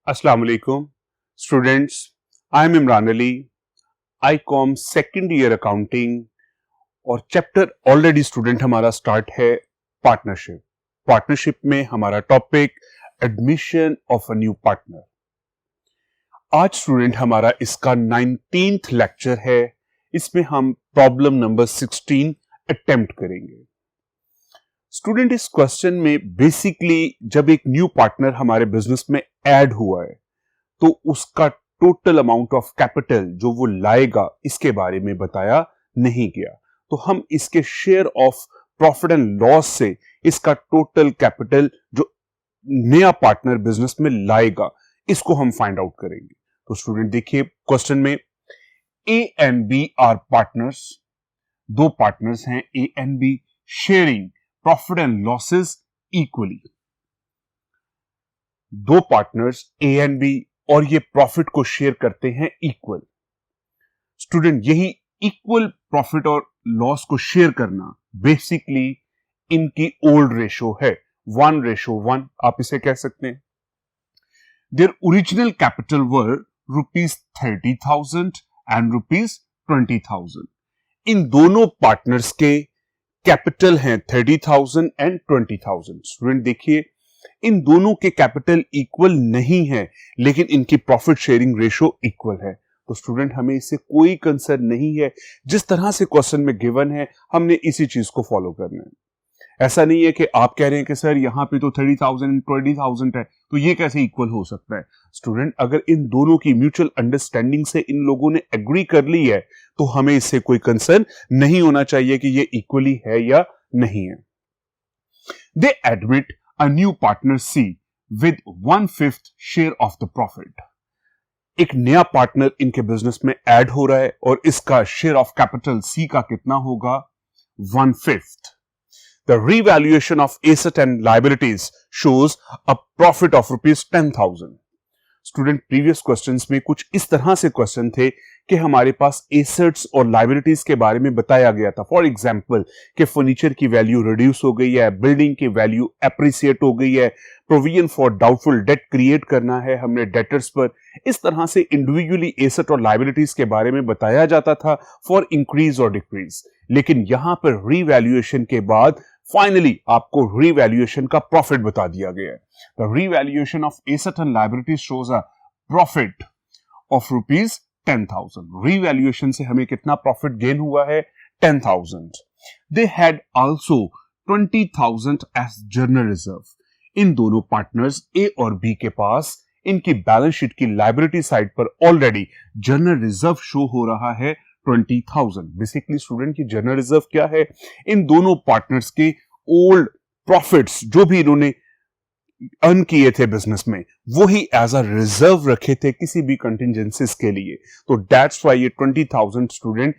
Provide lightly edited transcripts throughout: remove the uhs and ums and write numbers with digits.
अस्सलाम वालेकुम students, I am Imran Ali, Icom second year accounting और चैप्टर ऑलरेडी स्टूडेंट हमारा स्टार्ट है पार्टनरशिप। पार्टनरशिप में हमारा topic admission of a new partner. आज स्टूडेंट हमारा इसका 19th लेक्चर है। इसमें हम प्रॉब्लम नंबर 16 अटेम्प्ट करेंगे। स्टूडेंट, इस क्वेश्चन में बेसिकली जब एक न्यू पार्टनर हमारे बिजनेस में ऐड हुआ है तो उसका टोटल अमाउंट ऑफ कैपिटल जो वो लाएगा इसके बारे में बताया नहीं गया। तो हम इसके share of profit and loss से इसका टोटल कैपिटल जो नया पार्टनर बिजनेस में लाएगा इसको हम फाइंड आउट करेंगे। तो स्टूडेंट देखिए, क्वेश्चन में A and B are partners, दो पार्टनर्स हैं A and B, sharing profit and losses equally. दो पार्टनर्स ए एंड बी और ये प्रॉफिट को शेयर करते हैं इक्वल। स्टूडेंट, यही इक्वल प्रॉफिट और लॉस को शेयर करना बेसिकली इनकी ओल्ड रेशो है, 1:1 आप इसे कह सकते हैं। Their original capital were ₹30,000 and ₹20,000। इन दोनों पार्टनर्स के कैपिटल हैं 30,000 एंड 20,000। स्टूडेंट देखिए, इन दोनों के कैपिटल इक्वल नहीं है लेकिन इनकी प्रॉफिट शेयरिंग रेशो इक्वल है। तो स्टूडेंट हमें इससे कोई कंसर्न नहीं है। जिस तरह से क्वेश्चन में गिवन है हमने इसी चीज को फॉलो करना है। ऐसा नहीं है कि आप कह रहे हैं कि सर यहां पे तो 30,000 एंड 20,000 है तो ये कैसे इक्वल हो सकता है। स्टूडेंट, अगर इन दोनों की म्यूचुअल अंडरस्टैंडिंग से इन लोगों ने एग्री कर ली है तो हमें इससे कोई कंसर्न नहीं होना चाहिए कि ये इक्वली है या नहीं है। दे admit a new partner C with 1/5 share of the profit। एक नया पार्टनर इनके बिजनेस में ऐड हो रहा है और इसका शेयर ऑफ कैपिटल C का कितना होगा, 1/5। The revaluation of asset and liabilities shows a profit of ₹10,000। Student, previous questions में कुछ इस तरह से क्वेश्चन थे कि हमारे पास एसेट्स और लायबिलिटीज के बारे में बताया गया था। फॉर एग्जांपल कि फर्नीचर की वैल्यू रिड्यूस हो गई है, बिल्डिंग की वैल्यू एप्रिसिएट हो गई है, provision for doubtful debt create करना है हमने डेटर्स पर। इस तरह से इंडिविजुअली एसेट और लायबिलिटीज के बारे में बताया जाता था फॉर इंक्रीज और डिक्रीज। लेकिन यहां पर रीवैल्यूएशन के बाद फाइनली आपको रीवैल्यूएशन का प्रॉफिट बता दिया गया है। The revaluation of asset and liabilities shows a profit of ₹10,000। Revaluation से हमें कितना प्रॉफिट गेन हुआ है, 10,000। They had also 20,000 as general reserve. इन दोनों पार्टनर्स ए और बी के पास इनकी बैलेंस शीट की लायबिलिटी साइड पर ऑलरेडी जनरल रिजर्व शो हो रहा है 20,000। बेसिकली स्टूडेंट की जनरल रिजर्व क्या है, इन दोनों पार्टनर्स के ओल्ड प्रॉफिट्स जो भी इन्होंने अर्न किए थे बिजनेस में वो ही एज अ रिजर्व रखे थे किसी भी कंटिजेंसीज के लिए। तो दैट्स व्हाई ये 20,000 स्टूडेंट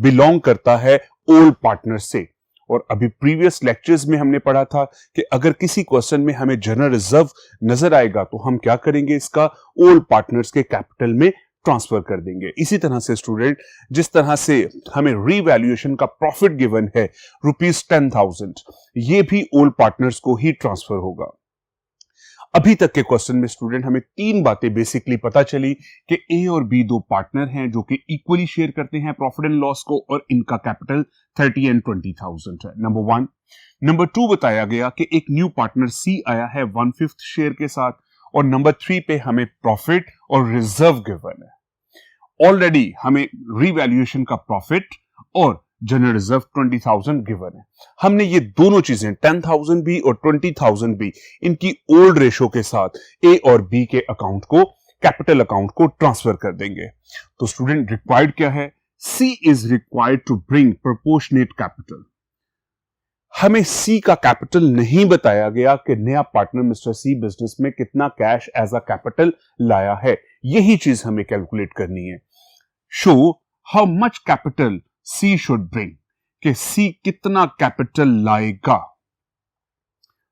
बिलोंग करता है ओल्ड पार्टनर से। और अभी प्रीवियस लेक्चर्स में हमने पढ़ा था कि अगर किसी क्वेश्चन में हमें जनरल रिजर्व नजर आएगा तो हम क्या करेंगे, इसका ओल्ड पार्टनर्स के कैपिटल में ट्रांसफर कर देंगे। इसी तरह से स्टूडेंट, जिस तरह से हमें रीवैल्यूएशन का प्रॉफिट गिवन है ₹10,000, ये भी ओल्ड पार्टनर्स को ही ट्रांसफर होगा। अभी तक के क्वेश्चन में स्टूडेंट हमें तीन बातें बेसिकली पता चली कि ए और बी दो पार्टनर हैं जो कि इक्वली शेयर करते हैं प्रॉफिट एंड लॉस को और इनका कैपिटल 30 एंड 20,000 है, नंबर 1। नंबर 2 बताया गया कि एक न्यू पार्टनर सी आया है 1/5 शेयर के साथ। और नंबर 3 पे हमें प्रॉफिट और रिजर्व गिवन है। ऑलरेडी हमें रीवैल्यूएशन का प्रॉफिट और जनरल रिजर्व 20,000 गिवन है। हमने ये दोनों चीजें 10,000 भी और 20,000 भी इनकी ओल्ड रेशो के साथ ए और बी के अकाउंट को, कैपिटल अकाउंट को ट्रांसफर कर देंगे। तो स्टूडेंट रिक्वायर्ड क्या है, C is required to bring proportionate capital. हमें सी का कैपिटल नहीं बताया गया कि नया पार्टनर मिस्टर सी बिजनेस में कितना कैश एज अ कैपिटल लाया है। यही चीज हमें कैलकुलेट करनी है। Show how much capital C should bring, कि सी कितना कैपिटल लाएगा।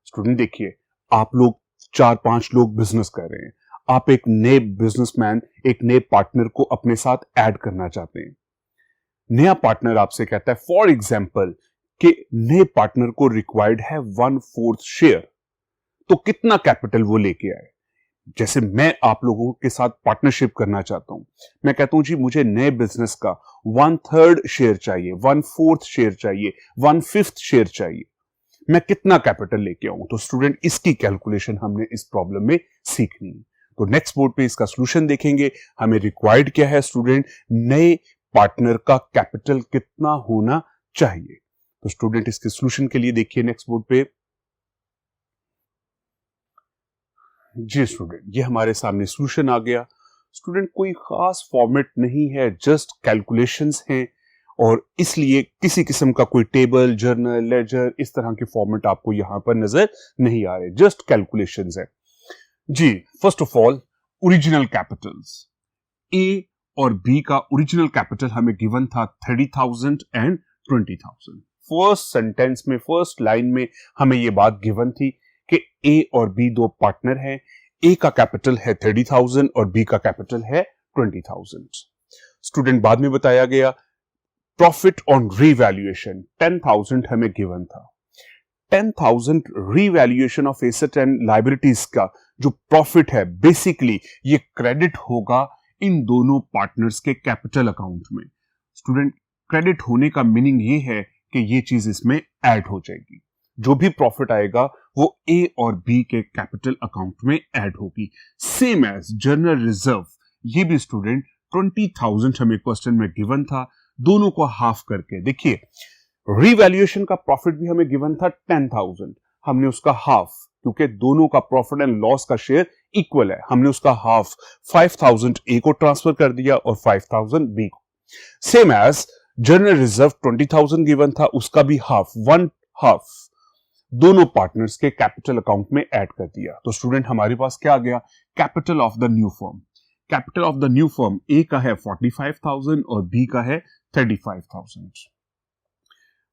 स्टूडेंट देखिए, आप लोग 4-5 लोग बिजनेस कर रहे हैं। आप एक नए बिजनेसमैन, एक नए पार्टनर को अपने साथ ऐड करना चाहते हैं। नया पार्टनर आपसे कहता है फॉर एग्जाम्पल कि नए पार्टनर को रिक्वायर्ड है 1/4 शेयर, तो कितना कैपिटल वो लेके आए। जैसे मैं आप लोगों के साथ पार्टनरशिप करना चाहता हूं, मैं कहता हूं जी मुझे नए बिजनेस का 1/3 शेयर चाहिए, 1/4 शेयर चाहिए, 1/5 शेयर चाहिए, मैं कितना कैपिटल लेके आऊं? तो स्टूडेंट इसकी कैलकुलेशन हमने इस प्रॉब्लम में सीखनी है। तो नेक्स्ट बोर्ड पे इसका सोल्यूशन देखेंगे। हमें रिक्वायर्ड क्या है स्टूडेंट? नए पार्टनर का कैपिटल कितना होना चाहिए। तो स्टूडेंट इसके सोल्यूशन के लिए देखिए नेक्स्ट बोर्ड पे। जी स्टूडेंट, ये हमारे सामने सोल्यूशन आ गया। स्टूडेंट कोई खास फॉर्मेट नहीं है, जस्ट कैलकुलेशंस हैं, और इसलिए किसी किस्म का कोई टेबल, जर्नल, लेजर इस तरह के फॉर्मेट आपको यहां पर नजर नहीं आ रहे, जस्ट कैलकुलेशंस है। जी, first of all original capitals. A और बी का ओरिजिनल कैपिटल हमें गिवन था 30,000 एंड 20,000। फर्स्ट सेंटेंस में, फर्स्ट लाइन में हमें यह बात गिवन थी कि ए और बी दो पार्टनर हैं। ए का कैपिटल है 30,000 और बी का कैपिटल है 20,000। स्टूडेंट बाद में बताया गया प्रॉफिट ऑन रीवैल्यूएशन 10,000 हमें गिवन था। 10,000 revaluation of asset and liabilities का जो प्रॉफिट है, बेसिकली ये क्रेडिट होगा इन दोनों पार्टनर्स के कैपिटल अकाउंट में। स्टूडेंट क्रेडिट होने का मीनिंग ये है कि ये चीज इसमें ऐड हो जाएगी। जो भी प्रॉफिट आएगा वो ए और बी के कैपिटल अकाउंट में ऐड होगी। सेम एज जनरल रिजर्व, ये भी स्टूडेंट 20,000 हमें क्वेश्चन में गिवन था, दोनों को हाफ करके देखिए। रीवैल्यूएशन का प्रॉफिट भी हमें गिवन था 10,000, हमने उसका हाफ, क्योंकि दोनों का प्रॉफिट एंड लॉस का शेयर इक्वल है, हमने उसका हाफ 5,000 ए को ट्रांसफर कर दिया और 5,000 बी को। Same as general reserve 20,000 given था, उसका भी हाफ, 1/2 दोनों पार्टनर्स के कैपिटल अकाउंट में ऐड कर दिया। तो स्टूडेंट हमारे पास क्या आ गया? Capital of the new firm. Capital of the new firm A का है 45,000 और बी का है 35,000।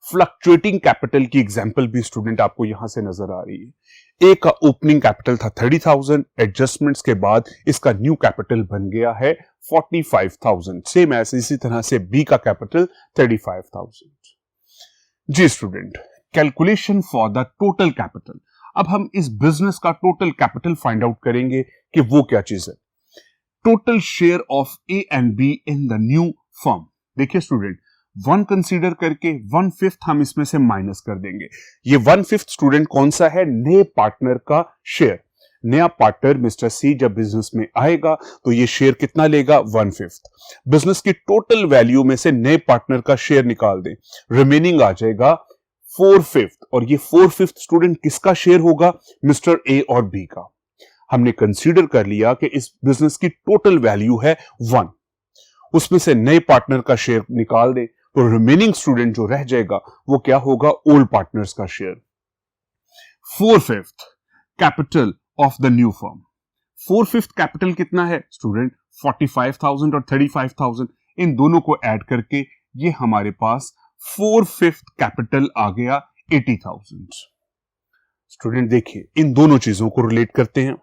फ्लक्चुएटिंग कैपिटल की एग्जांपल भी स्टूडेंट आपको यहां से नजर आ रही है। ए का ओपनिंग कैपिटल था 30,000, एडजस्टमेंट्स के बाद इसका न्यू कैपिटल बन गया है 45,000। सेम ऐसे इसी तरह से बी का कैपिटल 35,000। जी student, calculation for the total capital. अब हम इस बिजनेस का टोटल कैपिटल फाइंड आउट करेंगे कि वो क्या चीज है। Total share of A and be in the new firm. देखिए स्टूडेंट, 1 कंसीडर करके 1/5 हम इसमें से माइनस कर देंगे। ये 1/5 स्टूडेंट कौन सा है? नए पार्टनर का शेयर। नया पार्टनर मिस्टर सी जब बिजनेस में आएगा तो ये शेयर कितना लेगा? 1/5। बिजनेस की टोटल वैल्यू में से नए पार्टनर का शेयर निकाल दें, रिमेनिंग आ जाएगा 4/5, और ये 4/5 स्टूडेंट किसका शेयर होगा? मिस्टर ए और बी का। हमने कंसीडर कर लिया कि इस बिजनेस की टोटल वैल्यू है 1, उसमें से नए पार्टनर का शेयर निकाल दें तो रिमेनिंग स्टूडेंट जो रह जाएगा वो क्या होगा? ओल्ड पार्टनर्स का share. 4/5 capital of the new firm. 4/5 capital कितना है स्टूडेंट? 45,000 और 35,000, इन दोनों को ऐड करके ये हमारे पास 4/5 कैपिटल आ गया 80,000। स्टूडेंट देखिए, इन दोनों चीजों को रिलेट करते हैं।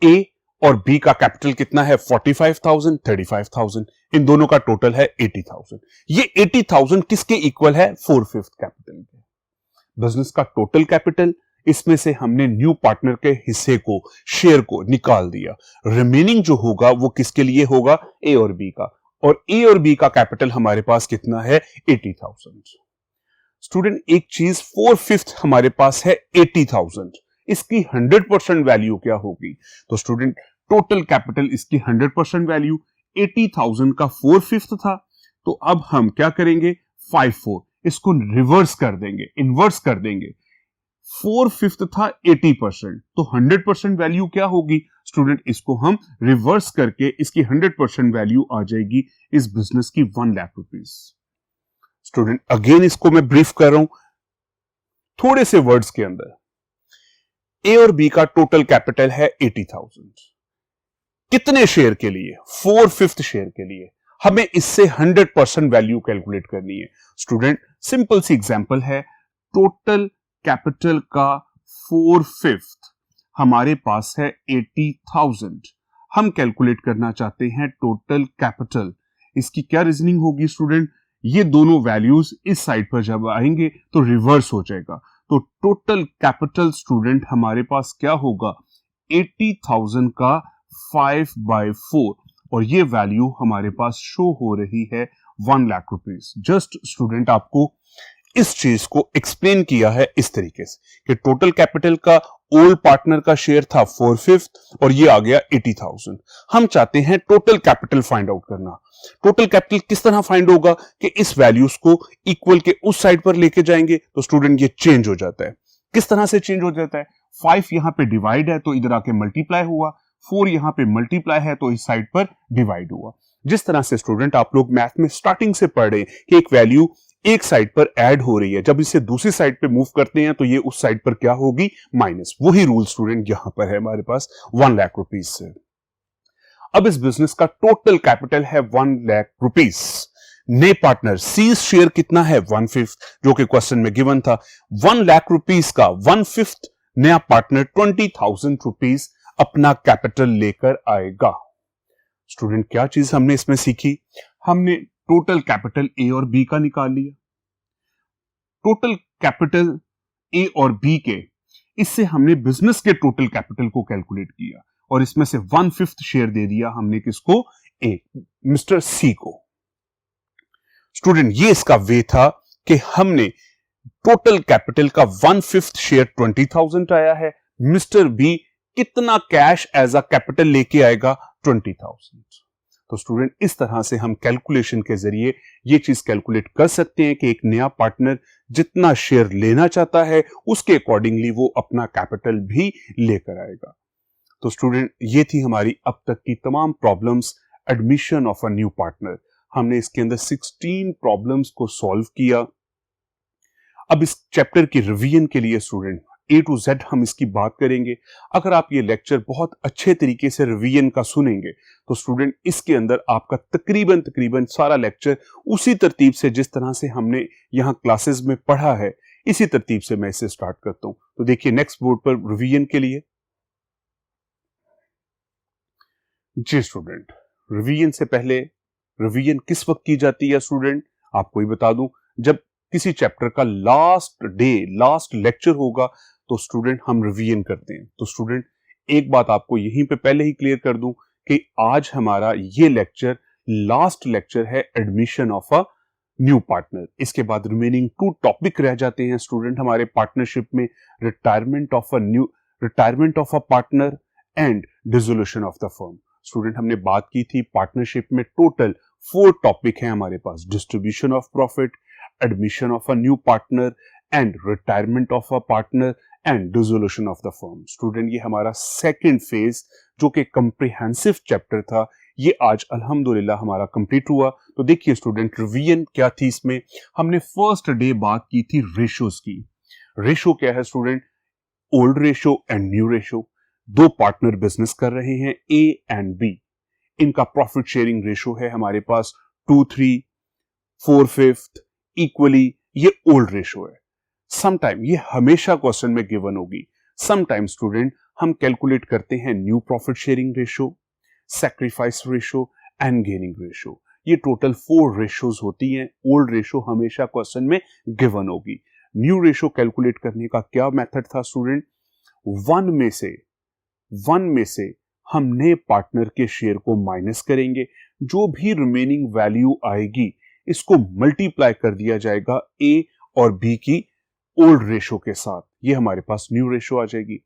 ए और बी का कैपिटल कितना है? 45,000, 35,000, इन दोनों का टोटल है 80,000। ये 80,000 किसके इक्वल है? 4/5 कैपिटल के। बिजनेस का टोटल कैपिटल, इसमें से हमने न्यू पार्टनर के हिस्से को, शेयर को निकाल दिया। रिमेनिंग जो होगा वो किसके लिए होगा? ए और बी का। और ए और बी का कैपिटल हमारे पास कितना है? 80,000। स्टूडेंट एक चीज, 4/5 हमारे पास है 80,000, इसकी 100% वैल्यू क्या होगी? तो स्टूडेंट टोटल कैपिटल इसकी 100% वैल्यू 80,000 का 4/5 था, तो अब हम क्या करेंगे? 5/4 इसको रिवर्स कर देंगे, इनवर्स कर देंगे। 4/5 था 80%, तो 100% वैल्यू क्या होगी? स्टूडेंट इसको हम रिवर्स करके इसकी 100% वैल्यू आ जाएगी इस बिजनेस की 1 लाख रुपीस। स्टूडेंट अगेन इसको मैं ब्रीफ कर रहा हूं थोड़े से वर्ड्स के अंदर। ए और बी का टोटल कैपिटल है 80,000। कितने शेयर के लिए? 4/5 शेयर के लिए। हमें इससे 100% वैल्यू कैलकुलेट करनी है। स्टूडेंट सिंपल सी एग्जांपल है, टोटल कैपिटल का 4/5 हमारे पास है 80,000। हम कैलकुलेट करना चाहते हैं टोटल कैपिटल। इसकी क्या रीजनिंग होगी स्टूडेंट? ये दोनों वैल्यूज इस साइड पर जब आएंगे तो रिवर्स हो जाएगा। तो टोटल कैपिटल स्टूडेंट हमारे पास क्या होगा? 80,000 का 5/4 और ये वैल्यू हमारे पास शो हो रही है 1 लाख रुपीस। जस्ट स्टूडेंट आपको इस चीज को एक्सप्लेन किया है इस तरीके से कि टोटल कैपिटल का ओल्ड पार्टनर का शेयर था 4/5 और ये आ गया 80,000। हम चाहते हैं टोटल कैपिटल फाइंड आउट करना। टोटल कैपिटल किस तरह फाइंड होगा कि इस वैल्यूज को इक्वल के उस साइड पर लेके जाएंगे तो स्टूडेंट ये चेंज हो जाता है। किस तरह से चेंज हो जाता है? 5 यहां पे डिवाइड है तो इधर आके मल्टीप्लाई हुआ, 4 यहां पे मल्टीप्लाई है तो इस साइड पर डिवाइड हुआ। जिस तरह से स्टूडेंट आप लोग मैथ में स्टार्टिंग से पढ़ रहे हैं कि एक वैल्यू एक साइड पर ऐड हो रही है, जब इसे दूसरी साइड पे मूव करते हैं तो ये उस साइड पर क्या होगी? माइनस। वही रूल स्टूडेंट यहां पर है हमारे पास 1 लाख रुपीस से। अब इस बिजनेस का टोटल कैपिटल है 1 लाख रुपीस। नए पार्टनर सीज शेयर कितना है? 1/5 जो कि क्वेश्चन में गिवन था। 1 लाख रुपीस का 1/5 नया पार्टनर 20,000 रुपीस अपना कैपिटल लेकर आएगा। स्टूडेंट क्या चीज हमने इसमें सीखी? हमने टोटल कैपिटल ए और बी का निकाल लिया। टोटल कैपिटल ए और बी के, इससे हमने बिजनेस के टोटल कैपिटल को कैलकुलेट किया और इसमें से 1/5 शेयर दे दिया हमने किसको? ए, मिस्टर सी को। स्टूडेंट ये इसका वे था कि हमने टोटल कैपिटल का 1/5 शेयर 20,000 आया है। मिस्टर बी कितना कैश एज अ कैपिटल लेके आएगा? 20,000। तो स्टूडेंट इस तरह से हम कैलकुलेशन के जरिए ये चीज कैलकुलेट कर सकते हैं कि एक नया पार्टनर जितना शेयर लेना चाहता है उसके अकॉर्डिंगली वो अपना कैपिटल भी लेकर आएगा। तो स्टूडेंट ये थी हमारी अब तक की तमाम problems admission of a new partner. हमने इसके अंदर 16 प्रॉब्लम्स को सॉल्व किया। अब इस चैप्टर की रिवीजन के लिए स्टूडेंट A to Z हम इसकी बात करेंगे। अगर आप ये लेक्चर बहुत अच्छे तरीके से रिवीजन का सुनेंगे तो स्टूडेंट इसके अंदर आपका तकरीबन सारा लेक्चर उसी तरतीब से जिस तरह से हमने यहां क्लासेस में पढ़ा है इसी तरतीब से मैं इसे स्टार्ट करता हूं। तो देखिए नेक्स्ट बोर्ड पर रिवीजन के लिए। जी स्टूडेंट, रिवीजन से पहले रिवीजन किस वक्त की जाती है स्टूडेंट? आपको ही बता दूं, जब किसी चैप्टर का लास्ट लेक्चर होगा तो स्टूडेंट हम रिवीजन करते हैं। तो स्टूडेंट एक बात आपको यहीं पे पहले ही क्लियर कर दूं कि आज हमारा ये लेक्चर लास्ट लेक्चर है admission of a new partner. इसके बाद रिमेनिंग 2 टॉपिक रह जाते हैं स्टूडेंट हमारे पार्टनरशिप में, retirement of a partner and dissolution of the firm. Student हमने बात की थी पार्टनरशिप में टोटल 4 टॉपिक हैं हमारे पास, distribution of profit, admission of a new partner and retirement of a partner and dissolution of the firm. Student ये हमारा सेकंड फेज जो कि कंप्रिहेंसिव चैप्टर था ये आज अल्हम्दुलिल्लाह हमारा कंप्लीट हुआ। तो देखिए स्टूडेंट रिवीजन क्या थी इसमें। हमने फर्स्ट डे बात की थी रेशोज की। रेशो क्या है student? Old ratio and new ratio. 2 partner business कर रहे हैं ए एंड बी, इनका प्रॉफिट शेयरिंग रेशो है हमारे पास 2/3, 4/5 इक्वली। ये ओल्ड रेशो है। समटाइम ये हमेशा क्वेश्चन में गिवन होगी। समटाइम स्टूडेंट हम कैलकुलेट करते हैं new profit sharing ratio, sacrifice ratio and gaining ratio. ये टोटल 4 रेशोज होती हैं। ओल्ड रेशो हमेशा क्वेश्चन में गिवन होगी। न्यू रेशो कैलकुलेट करने का क्या मेथड था स्टूडेंट? 1 में से हम नए पार्टनर के शेयर को माइनस करेंगे, जो भी रिमेनिंग वैल्यू आएगी इसको मल्टीप्लाई कर दिया जाएगा ए और बी की ओल्ड रेशो के साथ। ये हमारे पास न्यू रेशो आ जाएगी।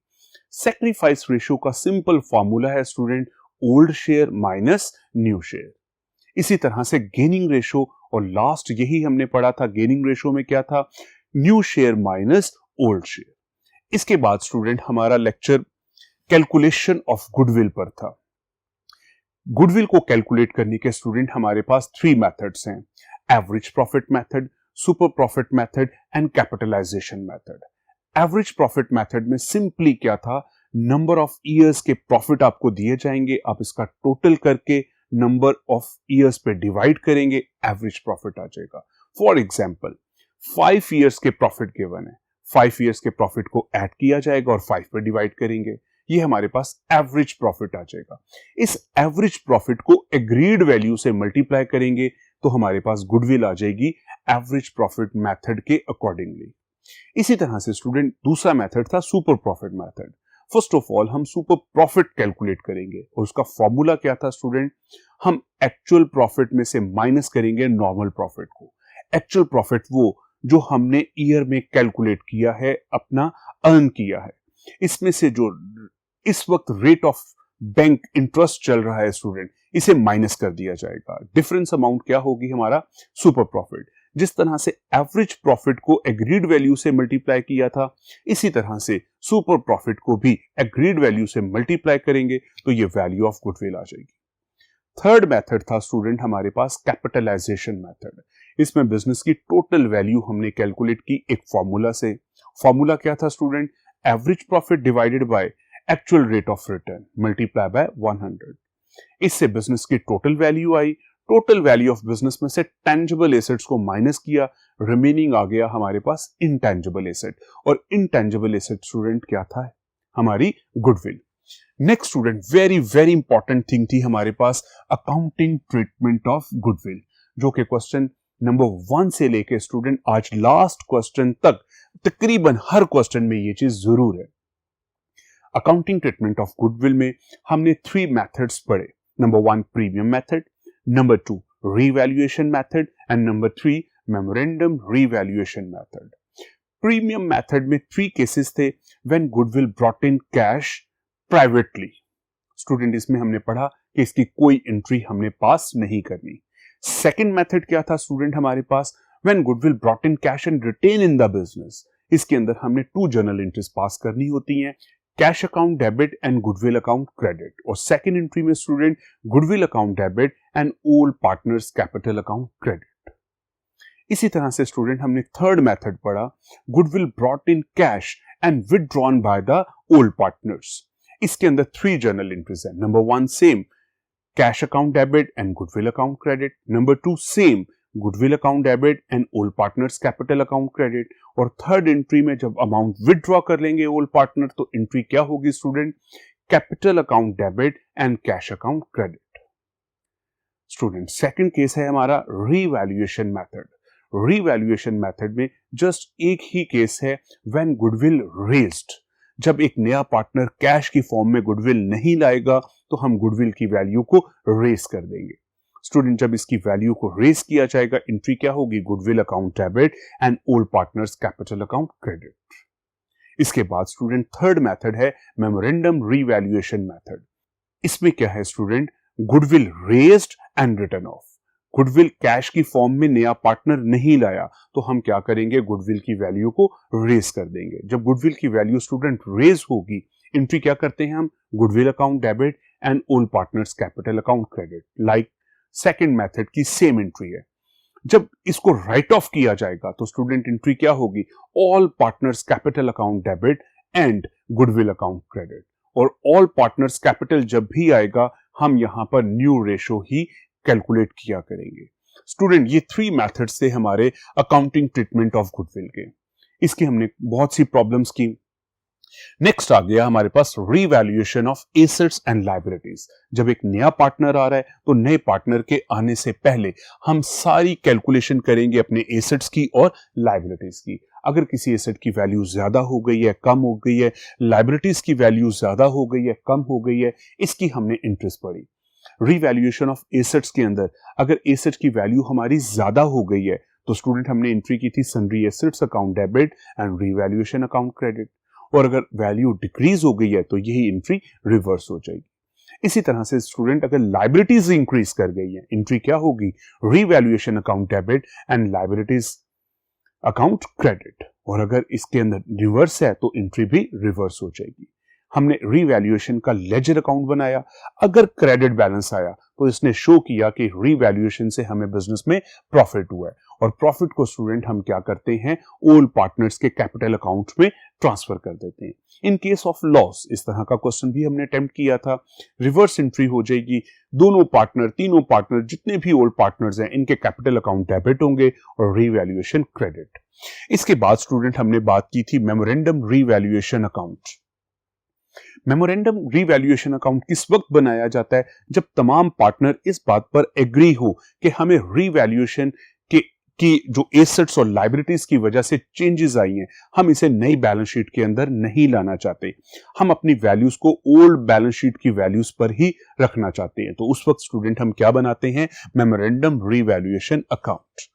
सैक्रिफाइस रेशो का सिंपल फॉर्मूला है student old share minus new share. इसी तरह से गेनिंग रेशो, और लास्ट यही हमने पढ़ा था, गेनिंग रेशो में क्या था? New share minus old share. इसके बाद स्टूडेंट हमारा लेक्चर कैलकुलेशन ऑफ गुडविल पर था। गुडविल को कैलकुलेट करने के स्टूडेंट हमारे पास 3 मेथड्स हैं, average profit method, super profit method and capitalization method. Average profit method में सिंपली क्या था? नंबर ऑफ ईयर्स के प्रॉफिट आपको दिए जाएंगे, आप इसका टोटल करके नंबर ऑफ ईयर्स पे डिवाइड करेंगे, एवरेज प्रॉफिट आ जाएगा। फॉर एग्जांपल 5 ईयर्स के प्रॉफिट गिवन है, 5 ईयर्स के प्रॉफिट को ऐड किया जाएगा और 5 पे डिवाइड करेंगे, ये हमारे पास एवरेज प्रॉफिट आ जाएगा। इस एवरेज प्रॉफिट को एग्रीड वैल्यू से मल्टीप्लाई करेंगे तो हमारे पास गुडविल आ जाएगी एवरेज प्रॉफिट मेथड के अकॉर्डिंगली। इसी तरह से स्टूडेंट दूसरा मेथड था super profit method. First of all हम सुपर प्रॉफिट कैलकुलेट करेंगे और उसका फॉर्मूला क्या था स्टूडेंट, हम एक्चुअल प्रॉफिट में से माइनस करेंगे नॉर्मल प्रॉफिट को। एक्चुअल प्रॉफिट वो जो हमने ईयर में कैलकुलेट किया है, अपना अर्न किया है, इसमें से जो इस वक्त रेट ऑफ बैंक इंटरेस्ट चल रहा है स्टूडेंट, इसे माइनस कर दिया जाएगा। डिफरेंस अमाउंट क्या होगी हमारा सुपर प्रॉफिट। जिस तरह से एवरेज प्रॉफिट को एग्रीड वैल्यू से मल्टीप्लाई किया था, इसी तरह से सुपर प्रॉफिट को भी एग्रीड वैल्यू से मल्टीप्लाई करेंगे तो ये वैल्यू ऑफ गुडविल आ जाएगी। थर्ड मेथड था स्टूडेंट हमारे पास कैपिटलाइजेशन मेथड। इसमें बिजनेस की टोटल वैल्यू हमने कैलकुलेट की एक फॉर्मूला से। फॉर्मूला क्या था student, average profit divided by actual rate of return multiply by 100। इससे बिजनेस की total value I. Total value of business में से टेंजिबल एसेट्स को माइनस किया, रिमेनिंग आ गया हमारे पास इनटेंजिबल एसेट। और इनटेंजिबल एसेट स्टूडेंट क्या था, हमारी goodwill. Next student very very important thing थी हमारे पास अकाउंटिंग ट्रीटमेंट ऑफ गुडविल, जो कि क्वेश्चन नंबर 1 से लेके स्टूडेंट आज लास्ट क्वेश्चन तक तकरीबन हर क्वेश्चन में ये चीज जरूर है। अकाउंटिंग ट्रीटमेंट ऑफ गुडविल में हमने 3 मेथड्स पढ़े। Number 1 premium method, number 2 revaluation method and number 3 memorandum revaluation method. Premium method में 3 केसेस थे when goodwill brought in cash privately. Student इसमें हमने पढ़ा कि इसकी कोई एंट्री हमने पास नहीं करनी। सेकंड मेथड क्या था स्टूडेंट हमारे पास, when goodwill brought in cash and retained in the business. इसके अंदर हमने 2 जर्नल एंट्रीज पास करनी होती हैं, cash account debit and goodwill account credit. और सेकंड एंट्री में student goodwill account debit and old partners capital account credit. इसी तरह से स्टूडेंट हमने थर्ड मेथड पढ़ा, goodwill brought in cash and withdrawn by the old partners. इसके अंदर 3 journal entries है। Number 1 same cash account debit and goodwill account credit, number 2 same goodwill account debit and old partners capital account credit. और third entry में जब amount withdraw कर लेंगे old partner तो entry क्या होगी student, capital account debit and cash account credit. Student second case है हमारा रीवैल्यूएशन मेथड। रीवैल्यूएशन मेथड में जस्ट एक ही केस है व्हेन गुडविल रेज्ड। जब एक नया पार्टनर कैश की फॉर्म में गुडविल नहीं लाएगा तो हम गुडविल की वैल्यू को रेज कर देंगे। स्टूडेंट जब इसकी वैल्यू को रेज किया जाएगा एंट्री क्या होगी, goodwill account debit and old partners capital account credit. इसके बाद स्टूडेंट थर्ड मेथड है मेमोरेंडम रीवैल्यूएशन मेथड। इसमें क्या है student, goodwill raised and written off. Goodwill cash की फॉर्म में नया पार्टनर नहीं लाया तो हम क्या करेंगे, गुडविल की वैल्यू को रेज कर देंगे। जब गुडविल की वैल्यू स्टूडेंट रेज होगी एंट्री क्या करते हैं हम, goodwill account debit and old partners capital account credit. Like second method की सेम एंट्री है। जब इसको राइट ऑफ किया जाएगा तो स्टूडेंट एंट्री क्या होगी, all partners capital account debit and goodwill account credit. और ऑल पार्टनर्स कैपिटल जब भी आएगा हम यहां पर न्यू रेशो ही कैलकुलेट किया करेंगे। स्टूडेंट ये 3 मेथड्स थे हमारे अकाउंटिंग ट्रीटमेंट ऑफ गुडविल के। इसकी हमने बहुत सी प्रॉब्लम्स की। नेक्स्ट आ गया हमारे पास revaluation of assets and liabilities. जब एक नया पार्टनर आ रहा है तो नए पार्टनर के आने से पहले हम सारी कैलकुलेशन करेंगे अपने एसेट्स की और लायबिलिटीज की। अगर किसी एसेट की वैल्यू ज्यादा हो गई है, कम हो गई है, लायबिलिटीज की वैल्यू ज्यादा हो गई है, कम हो गई है, इसकी हमने इंटरेस्ट पढ़ी। रीवैल्यूएशन ऑफ एसेट्स के अंदर अगर एसेट की वैल्यू हमारी ज्यादा हो गई है तो स्टूडेंट हमने एंट्री की थी sundry assets account debit and revaluation account credit. और अगर वैल्यू डिक्रीज हो गई है तो यही एंट्री रिवर्स हो जाएगी। इसी तरह से स्टूडेंट अगर लायबिलिटीज इंक्रीज कर गई है एंट्री क्या होगी, revaluation account debit and liabilities account credit. और अगर इसके अंदर रिवर्स है तो एंट्री भी रिवर्स हो जाएगी। हमने रीवैल्यूएशन का लेजर अकाउंट बनाया। अगर क्रेडिट बैलेंस आया तो इसने शो किया कि रीवैल्यूएशन से हमें बिजनेस में प्रॉफिट हुआ है। और प्रॉफिट को स्टूडेंट हम क्या करते हैं, ओल्ड पार्टनर्स के कैपिटल अकाउंट में ट्रांसफर कर देते हैं। इन केस ऑफ लॉस इस तरह का क्वेश्चन भी हमने अटेम्प्ट किया था। रिवर्स एंट्री हो जाएगी, दोनों पार्टनर, तीनों पार्टनर, जितने भी ओल्ड पार्टनर्स हैं इनके कैपिटल अकाउंट डेबिट होंगे और रीवैल्यूएशन क्रेडिट। इसके बाद स्टूडेंट हमने बात की थी memorandum revaluation account. Memorandum revaluation account किस वक्त बनाया जाता है, जब तमाम पार्टनर इस बात पर एग्री हो कि हमें रीवैल्यूएशन के कि जो एसेट्स और लायबिलिटीज की वजह से चेंजेस आई हैं, हम इसे नई बैलेंस शीट के अंदर नहीं लाना चाहते। हम अपनी वैल्यूज को ओल्ड बैलेंस शीट की वैल्यूज पर ही रखना चाहते हैं। तो उस वक्त स्टूडेंट हम क्या बनाते हैं? Memorandum revaluation account.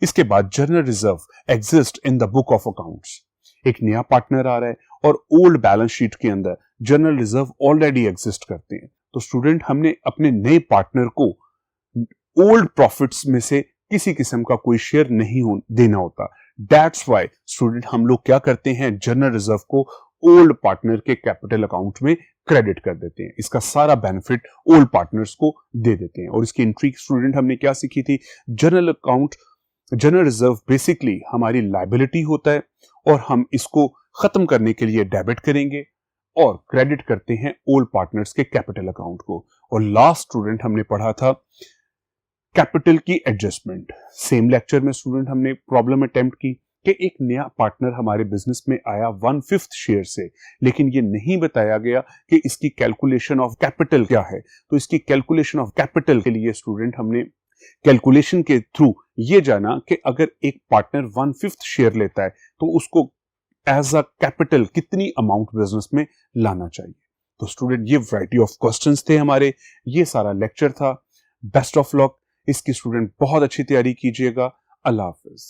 इसके बाद general reserve exist in the book of accounts. एक नया पार्टनर आ रहा है और ओल्ड बैलेंस शीट के अंदर जनरल रिजर्व ऑलरेडी एग्जिस्ट करते हैं। तो स्टूडेंट हमने अपने नए पार्टनर को ओल्ड प्रॉफिट्स में से किसी किस्म का कोई शेयर नहीं देना होता। दैट्स व्हाई स्टूडेंट हम लोग क्या करते हैं? जनरल रिजर्व को ओल्ड पार्टनर के कैपिटल अकाउंट में क्रेडिट कर देते हैं। इसका सारा बेनिफिट ओल्ड पार्टनर्स को दे देते हैं। और इसकी एंट्री स्टूडेंट हमने क्या सीखी थी? General account, general reserve basically हमारी लायबिलिटी होता है और हम इसको खत्म करने के लिए डेबिट करेंगे और क्रेडिट करते हैं ओल्ड पार्टनर्स के कैपिटल अकाउंट को। और लास्ट स्टूडेंट हमने पढ़ा था कैपिटल की एडजस्टमेंट। सेम लेक्चर में स्टूडेंट हमने प्रॉब्लम अटेम्प्ट की कि एक नया पार्टनर हमारे बिजनेस में आया 1/5 शेयर से, लेकिन ये नहीं बताया गया कि इसकी कैलकुलेशन ऑफ कैपिटल क्या है। तो इसकी कैलकुलेशन ऑफ कैपिटल के लिए स्टूडेंट हमने कैलकुलेशन के थ्रू ये जाना कि अगर एक पार्टनर 1/5 शेयर लेता है तो उसको एज अ कैपिटल कितनी अमाउंट बिजनेस में लाना चाहिए। तो स्टूडेंट ये वैरायटी ऑफ क्वेश्चंस थे हमारे, ये सारा लेक्चर था। Best of luck. इसकी स्टूडेंट बहुत अच्छी तैयारी कीजिएगा। अल्लाह हाफिज।